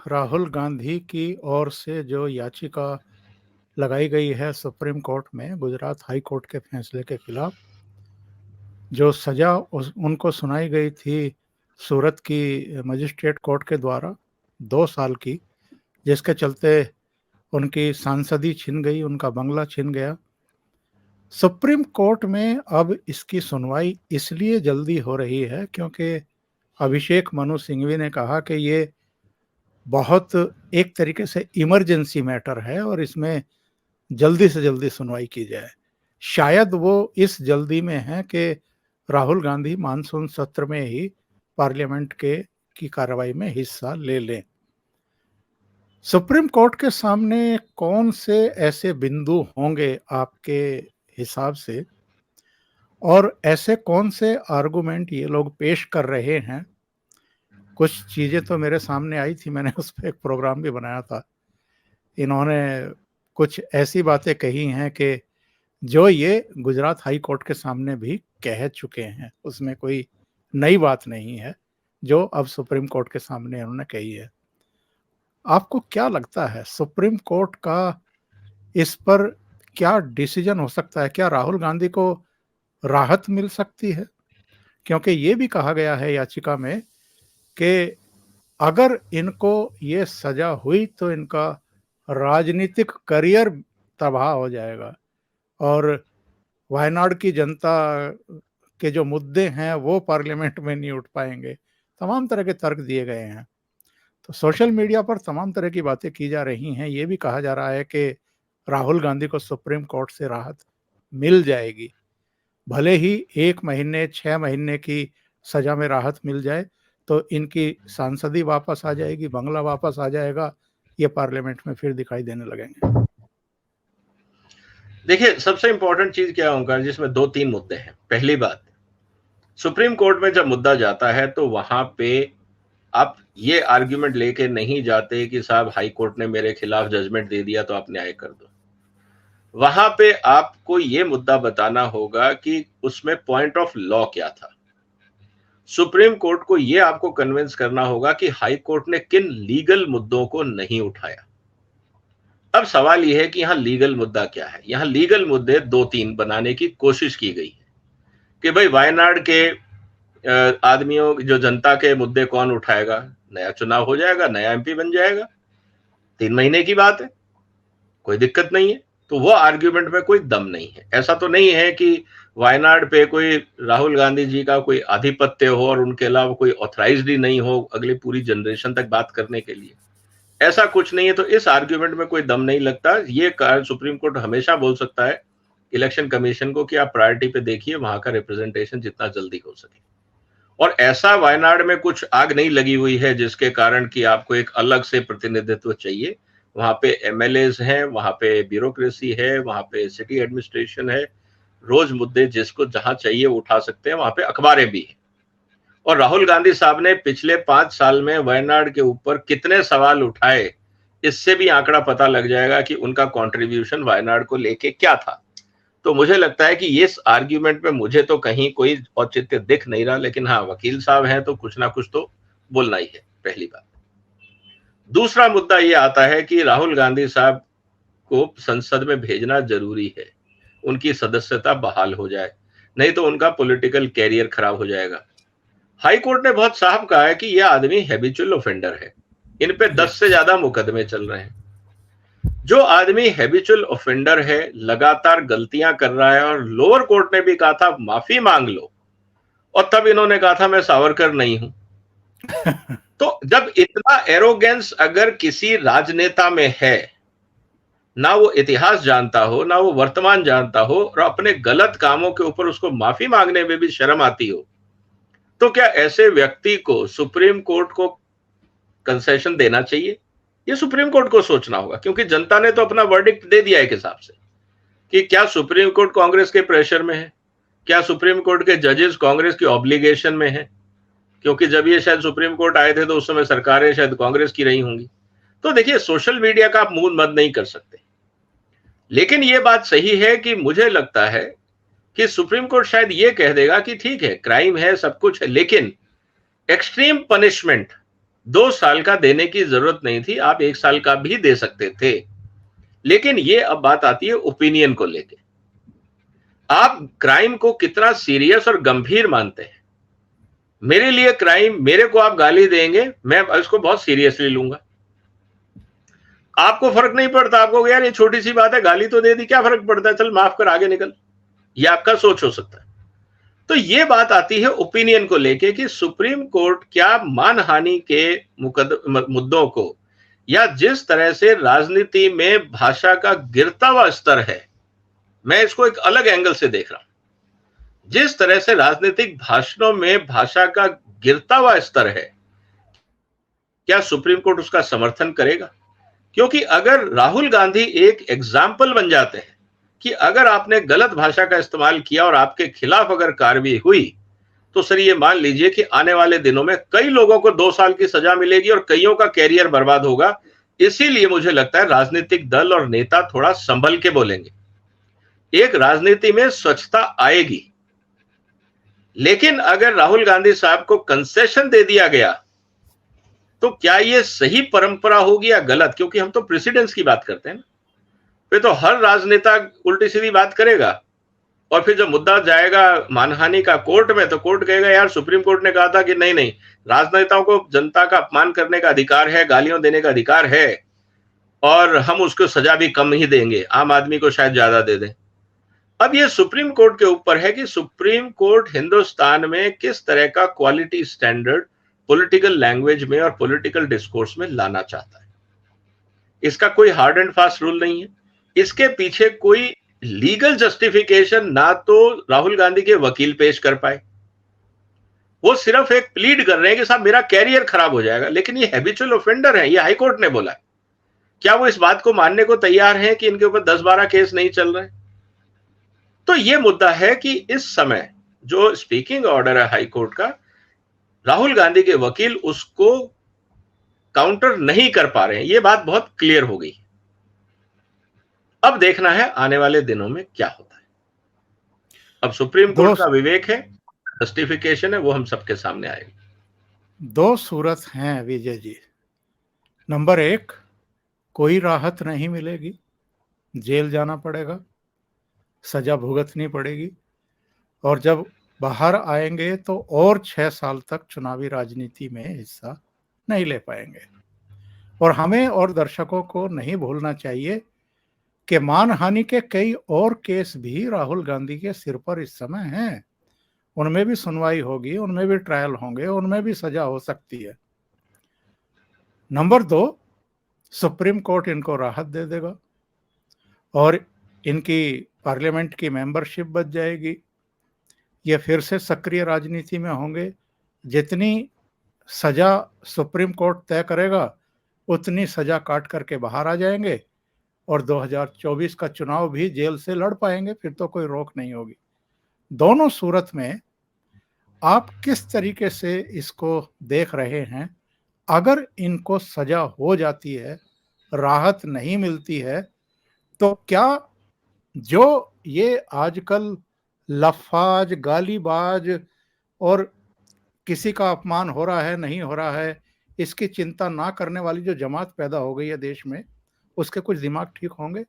राहुल गांधी की ओर से जो याचिका लगाई गई है सुप्रीम कोर्ट में गुजरात हाई कोर्ट के फैसले के खिलाफ, जो सजा उनको सुनाई गई थी सूरत की मजिस्ट्रेट कोर्ट के द्वारा 2 साल की, जिसके चलते उनकी सांसदी छिन गई, उनका बंगला छिन गया। सुप्रीम कोर्ट में अब इसकी सुनवाई इसलिए जल्दी हो रही है क्योंकि अभिषेक मनु सिंघवी ने कहा कि ये बहुत एक तरीके से इमरजेंसी मैटर है और इसमें जल्दी से जल्दी सुनवाई की जाए। शायद वो इस जल्दी में है कि राहुल गांधी मानसून सत्र में ही पार्लियामेंट की कार्रवाई में हिस्सा ले लें। सुप्रीम कोर्ट के सामने कौन से ऐसे बिंदु होंगे आपके हिसाब से, और ऐसे कौन से आर्गुमेंट ये लोग पेश कर रहे हैं? कुछ चीजें तो मेरे सामने आई थी, मैंने उस पर एक प्रोग्राम भी बनाया था। इन्होंने कुछ ऐसी बातें कही हैं कि जो ये गुजरात हाई कोर्ट के सामने भी कह चुके हैं, उसमें कोई नई बात नहीं है जो अब सुप्रीम कोर्ट के सामने उन्होंने कही है। आपको क्या लगता है सुप्रीम कोर्ट का इस पर क्या डिसीजन हो सकता है? क्या राहुल गांधी को राहत मिल सकती है? क्योंकि ये भी कहा गया है याचिका में कि अगर इनको ये सजा हुई तो इनका राजनीतिक करियर तबाह हो जाएगा और वायनाड की जनता के जो मुद्दे हैं वो पार्लियामेंट में नहीं उठ पाएंगे। तमाम तरह के तर्क दिए गए हैं। तो सोशल मीडिया पर तमाम तरह की बातें की जा रही हैं। ये भी कहा जा रहा है कि राहुल गांधी को सुप्रीम कोर्ट से राहत मिल जाएगी, भले ही 1 महीने 6 महीने की सजा में राहत मिल जाए तो इनकी सांसदी वापस आ जाएगी, बंगला वापस आ जाएगा, ये पार्लियामेंट में फिर दिखाई देने लगेंगे। देखिए, सबसे इंपॉर्टेंट चीज क्या होगा, जिसमें 2-3 मुद्दे हैं। पहली बात, सुप्रीम कोर्ट में जब मुद्दा जाता है तो वहां पे आप ये आर्ग्यूमेंट लेके नहीं जाते कि साहब हाई कोर्ट ने मेरे खिलाफ जजमेंट दे दिया तो आप न्याय कर दो। वहां पे आपको ये मुद्दा बताना होगा कि उसमें पॉइंट ऑफ लॉ क्या था। सुप्रीम कोर्ट को ये आपको कन्विंस करना होगा कि हाई कोर्ट ने किन लीगल मुद्दों को नहीं उठाया। अब सवाल यह है कि यहां लीगल मुद्दा क्या है। यहां लीगल मुद्दे 2-3 बनाने की कोशिश की गई है कि भाई वायनाड के आदमियों, जो जनता के मुद्दे कौन उठाएगा, नया चुनाव हो जाएगा, नया एमपी बन जाएगा, 3 महीने की बात है, कोई दिक्कत नहीं है। तो वो आर्ग्यूमेंट में कोई दम नहीं है। ऐसा तो नहीं है कि वायनाड पे कोई राहुल गांधी जी का कोई आधिपत्य हो और उनके अलावा कोई ऑथराइज्ड ही नहीं हो अगली पूरी जनरेशन तक बात करने के लिए, ऐसा कुछ नहीं है। तो इस आर्ग्यूमेंट में कोई दम नहीं लगता। ये सुप्रीम कोर्ट हमेशा बोल सकता है इलेक्शन कमीशन को कि आप प्रायोरिटी पे देखिए, वहां का रिप्रेजेंटेशन जितना जल्दी हो सके। और ऐसा वायनाड में कुछ आग नहीं लगी हुई है जिसके कारण कि आपको एक अलग से प्रतिनिधित्व चाहिए। वहां पे एमएलएज हैं, वहां पे ब्यूरोक्रेसी है, वहां पे सिटी एडमिनिस्ट्रेशन है। रोज मुद्दे जिसको जहां चाहिए वो उठा सकते हैं। वहां पे अखबारें भी हैं। और राहुल गांधी साहब ने पिछले 5 साल में वायनाड के ऊपर कितने सवाल उठाए, इससे भी आंकड़ा पता लग जाएगा कि उनका कंट्रीब्यूशन वायनाड को लेके क्या था। तो मुझे लगता है कि इस आर्ग्यूमेंट में मुझे तो कहीं कोई औचित्य दिख नहीं रहा, लेकिन हाँ, वकील साहब हैं तो कुछ ना कुछ तो बोलना ही है, पहली बात। दूसरा मुद्दा ये आता है कि राहुल गांधी साहब को संसद में भेजना जरूरी है, उनकी सदस्यता बहाल हो जाए, नहीं तो उनका पॉलिटिकल कैरियर खराब हो जाएगा। हाई कोर्ट ने बहुत साफ कहा है कि यह आदमी हैबिचुअल ऑफेंडर है, इन पे 10 से ज्यादा मुकदमे चल रहे हैं। जो आदमी हैबिचुअल ऑफेंडर है, लगातार गलतियां कर रहा है, और लोअर कोर्ट ने भी कहा था माफी मांग लो, और तब इन्होंने कहा था मैं सावरकर नहीं हूं। तो जब इतना एरोगेंस अगर किसी राजनेता में है, ना वो इतिहास जानता हो, ना वो वर्तमान जानता हो, और अपने गलत कामों के ऊपर उसको माफी मांगने में भी शर्म आती हो, तो क्या ऐसे व्यक्ति को सुप्रीम कोर्ट को कंसेशन देना चाहिए? ये सुप्रीम कोर्ट को सोचना होगा, क्योंकि जनता ने तो अपना वर्डिक्ट दे दिया एक हिसाब से कि क्या सुप्रीम कोर्ट कांग्रेस के प्रेशर में है, क्या सुप्रीम कोर्ट के जजेस कांग्रेस की ऑब्लिगेशन में है, क्योंकि जब ये शायद सुप्रीम कोर्ट आए थे तो उस समय सरकारें शायद कांग्रेस की रही होंगी। तो देखिए, सोशल मीडिया का आप मूड मत नहीं कर सकते, लेकिन ये बात सही है कि मुझे लगता है कि सुप्रीम कोर्ट शायद ये कह देगा कि ठीक है, क्राइम है, सब कुछ है, लेकिन एक्सट्रीम पनिशमेंट 2 साल का देने की जरूरत नहीं थी, आप 1 साल का भी दे सकते थे। लेकिन ये अब बात आती है ओपिनियन को लेके। आप क्राइम को कितना सीरियस और गंभीर मानते हैं। मेरे लिए क्राइम, मेरे को आप गाली देंगे, मैं इसको बहुत सीरियसली लूंगा। आपको फर्क नहीं पड़ता, आपको यार ये छोटी सी बात है, गाली तो दे दी, क्या फर्क पड़ता है, चल माफ कर आगे निकल। ये आपका सोच हो सकता है। तो ये बात आती है ओपिनियन को लेके कि सुप्रीम कोर्ट क्या मानहानि के मुद्दों को, या जिस तरह से राजनीति में भाषा का गिरता हुआ स्तर है, मैं इसको एक अलग एंगल से देख रहा हूं। जिस तरह से राजनीतिक भाषणों में भाषा का गिरता हुआ स्तर है, क्या सुप्रीम कोर्ट उसका समर्थन करेगा? क्योंकि अगर राहुल गांधी एक एग्जाम्पल बन जाते हैं कि अगर आपने गलत भाषा का इस्तेमाल किया और आपके खिलाफ अगर कार्रवाई हुई, तो सर ये मान लीजिए कि आने वाले दिनों में कई लोगों को 2 साल की सजा मिलेगी और कईयों का कैरियर बर्बाद होगा। इसीलिए मुझे लगता है राजनीतिक दल और नेता थोड़ा संभल के बोलेंगे। एक राजनीति में स्वच्छता आएगी, लेकिन अगर राहुल गांधी साहब को कंसेशन दे दिया गया तो क्या ये सही परंपरा होगी या गलत? क्योंकि हम तो प्रेसिडेंट्स की बात करते हैं ना। फिर तो हर राजनेता उल्टी सीधी बात करेगा, और फिर जब मुद्दा जाएगा मानहानि का कोर्ट में, तो कोर्ट कहेगा यार सुप्रीम कोर्ट ने कहा था कि नहीं नहीं, राजनेताओं को जनता का अपमान करने का अधिकार है, गालियां देने का अधिकार है, और हम उसको सजा भी कम ही देंगे, आम आदमी को शायद ज्यादा दे दें। अब ये सुप्रीम कोर्ट के ऊपर है कि सुप्रीम कोर्ट हिंदुस्तान में किस तरह का क्वालिटी स्टैंडर्ड पॉलिटिकल लैंग्वेज में और पॉलिटिकल डिस्कोर्स में लाना चाहता है। इसका कोई हार्ड एंड फास्ट रूल नहीं है, इसके पीछे कोई लीगल जस्टिफिकेशन ना तो राहुल गांधी के वकील पेश कर पाए। वो सिर्फ एक प्लीड कर रहे हैं कि साहब मेरा कैरियर खराब हो जाएगा, लेकिन ये हैबिचुअल ऑफेंडर है, ये हाईकोर्ट ने बोला है। क्या वो इस बात को मानने को तैयार हैं कि इनके ऊपर 10-12 केस नहीं चल रहे? तो ये मुद्दा है कि इस समय जो स्पीकिंग ऑर्डर है हाईकोर्ट का, राहुल गांधी के वकील उसको काउंटर नहीं कर पा रहे हैं। ये बात बहुत क्लियर हो गई। अब देखना है आने वाले दिनों में क्या होता है। अब सुप्रीम कोर्ट का विवेक है, जस्टिफिकेशन है, वो हम सबके सामने आएगा। 2 सूरत हैं विजय जी। नंबर 1, कोई राहत नहीं मिलेगी, जेल जाना पड़ेगा, सजा भुगतनी पड़ेगी, और जब बाहर आएंगे तो और 6 साल तक चुनावी राजनीति में हिस्सा नहीं ले पाएंगे। और हमें और दर्शकों को नहीं भूलना चाहिए कि मानहानि के कई और केस भी राहुल गांधी के सिर पर इस समय हैं। उनमें भी सुनवाई होगी, उनमें भी ट्रायल होंगे, उनमें भी सजा हो सकती है। नंबर 2, सुप्रीम कोर्ट इनको राहत दे देगा और इनकी पार्लियामेंट की मेंबरशिप बच जाएगी। ये फिर से सक्रिय राजनीति में होंगे। जितनी सजा सुप्रीम कोर्ट तय करेगा उतनी सजा काट करके बाहर आ जाएंगे और 2024 का चुनाव भी जेल से लड़ पाएंगे, फिर तो कोई रोक नहीं होगी। दोनों सूरत में आप किस तरीके से इसको देख रहे हैं? अगर इनको सजा हो जाती है, राहत नहीं मिलती है, तो क्या जो ये आजकल लफाज, गालीबाज और किसी का अपमान हो रहा है नहीं हो रहा है, इसकी चिंता ना करने वाली जो जमात पैदा हो गई है देश में, उसके कुछ दिमाग ठीक होंगे?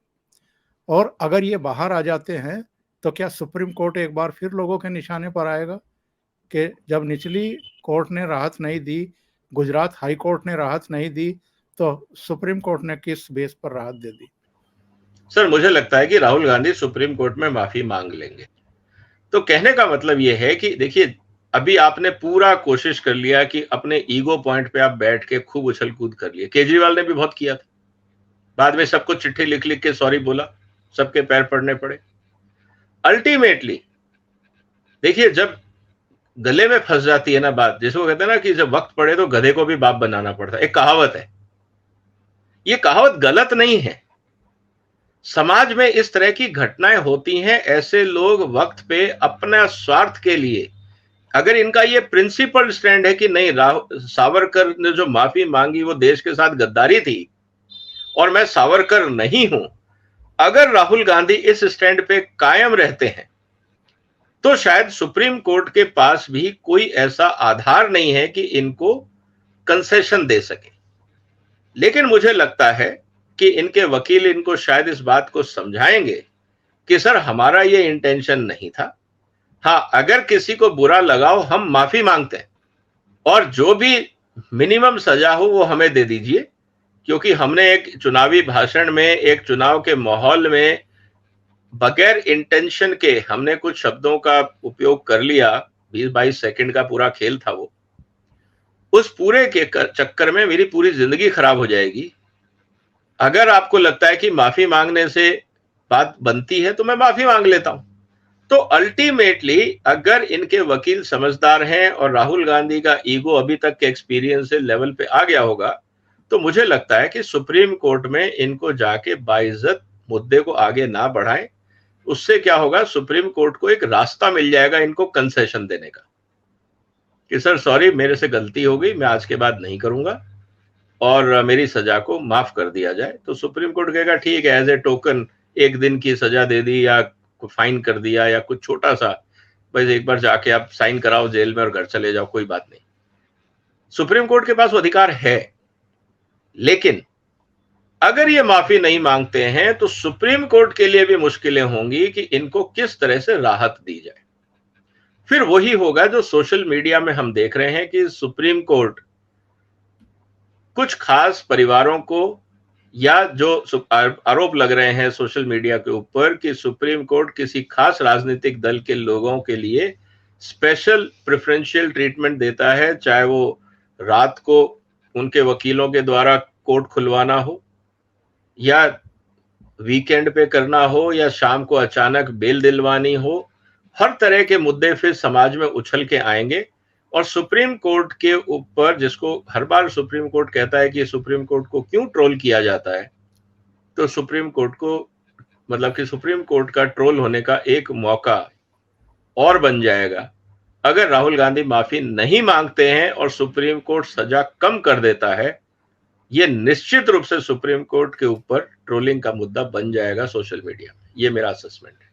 और अगर ये बाहर आ जाते हैं तो क्या सुप्रीम कोर्ट एक बार फिर लोगों के निशाने पर आएगा कि जब निचली कोर्ट ने राहत नहीं दी, गुजरात हाई कोर्ट ने राहत नहीं दी, तो सुप्रीम कोर्ट ने किस बेस पर राहत दे दी? सर मुझे लगता है कि राहुल गांधी सुप्रीम कोर्ट में माफी मांग लेंगे। तो कहने का मतलब यह है कि देखिए, अभी आपने पूरा कोशिश कर लिया कि अपने ईगो पॉइंट पे आप बैठ के खूब उछल कूद कर लिए। केजरीवाल ने भी बहुत किया था, बाद में सबको चिट्ठी लिख लिख के सॉरी बोला, सबके पैर पड़ने पड़े। अल्टीमेटली देखिए, जब गले में फंस जाती है ना बात, जिसको कहते हैं ना कि जब वक्त पड़े तो गधे को भी बाप बनाना पड़ता है, एक कहावत है। ये कहावत गलत नहीं है। समाज में इस तरह की घटनाएं होती हैं, ऐसे लोग वक्त पे अपना स्वार्थ के लिए, अगर इनका ये प्रिंसिपल स्टैंड है कि नहीं, सावरकर ने जो माफी मांगी वो देश के साथ गद्दारी थी और मैं सावरकर नहीं हूं, अगर राहुल गांधी इस स्टैंड पे कायम रहते हैं तो शायद सुप्रीम कोर्ट के पास भी कोई ऐसा आधार नहीं है कि इनको कंसेशन दे सके। लेकिन मुझे लगता है कि इनके वकील इनको शायद इस बात को समझाएंगे कि सर हमारा ये इंटेंशन नहीं था, हाँ अगर किसी को बुरा लगाओ हम माफी मांगते हैं और जो भी मिनिमम सजा हो वो हमें दे दीजिए, क्योंकि हमने एक चुनावी भाषण में, एक चुनाव के माहौल में बगैर इंटेंशन के हमने कुछ शब्दों का उपयोग कर लिया। 20-22 सेकंड का पूरा खेल था वो। उस पूरे के चक्कर में मेरी पूरी जिंदगी खराब हो जाएगी। अगर आपको लगता है कि माफी मांगने से बात बनती है तो मैं माफी मांग लेता हूं। तो अल्टीमेटली अगर इनके वकील समझदार हैं और राहुल गांधी का ईगो अभी तक के एक्सपीरियंस से लेवल पे आ गया होगा, तो मुझे लगता है कि सुप्रीम कोर्ट में इनको जाके बाइज्जत मुद्दे को आगे ना बढ़ाएं। उससे क्या होगा, सुप्रीम कोर्ट को एक रास्ता मिल जाएगा इनको कंसेशन देने का कि सर सॉरी मेरे से गलती हो गई, मैं आज के बाद नहीं करूंगा और मेरी सजा को माफ कर दिया जाए। तो सुप्रीम कोर्ट कहेगा ठीक है, एज ए टोकन 1 दिन की सजा दे दी या फाइन कर दिया या कुछ छोटा सा, बस एक बार जाके आप साइन कराओ जेल में और घर चले जाओ, कोई बात नहीं। सुप्रीम कोर्ट के पास वो अधिकार है। लेकिन अगर ये माफी नहीं मांगते हैं तो सुप्रीम कोर्ट के लिए भी मुश्किलें होंगी कि इनको किस तरह से राहत दी जाए। फिर वही होगा जो सोशल मीडिया में हम देख रहे हैं कि सुप्रीम कोर्ट कुछ खास परिवारों को, या जो आरोप लग रहे हैं सोशल मीडिया के ऊपर कि सुप्रीम कोर्ट किसी खास राजनीतिक दल के लोगों के लिए स्पेशल प्रेफरेंशियल ट्रीटमेंट देता है, चाहे वो रात को उनके वकीलों के द्वारा कोर्ट खुलवाना हो या वीकेंड पे करना हो या शाम को अचानक बेल दिलवानी हो। हर तरह के मुद्दे फिर समाज में उछल के आएंगे और सुप्रीम कोर्ट के ऊपर, जिसको हर बार सुप्रीम कोर्ट कहता है कि सुप्रीम कोर्ट को क्यों ट्रोल किया जाता है, तो सुप्रीम कोर्ट को मतलब कि सुप्रीम कोर्ट का ट्रोल होने का एक मौका और बन जाएगा अगर राहुल गांधी माफी नहीं मांगते हैं और सुप्रीम कोर्ट सजा कम कर देता है। ये निश्चित रूप से सुप्रीम कोर्ट के ऊपर ट्रोलिंग का मुद्दा बन जाएगा सोशल मीडिया में। ये मेरा असेसमेंट है।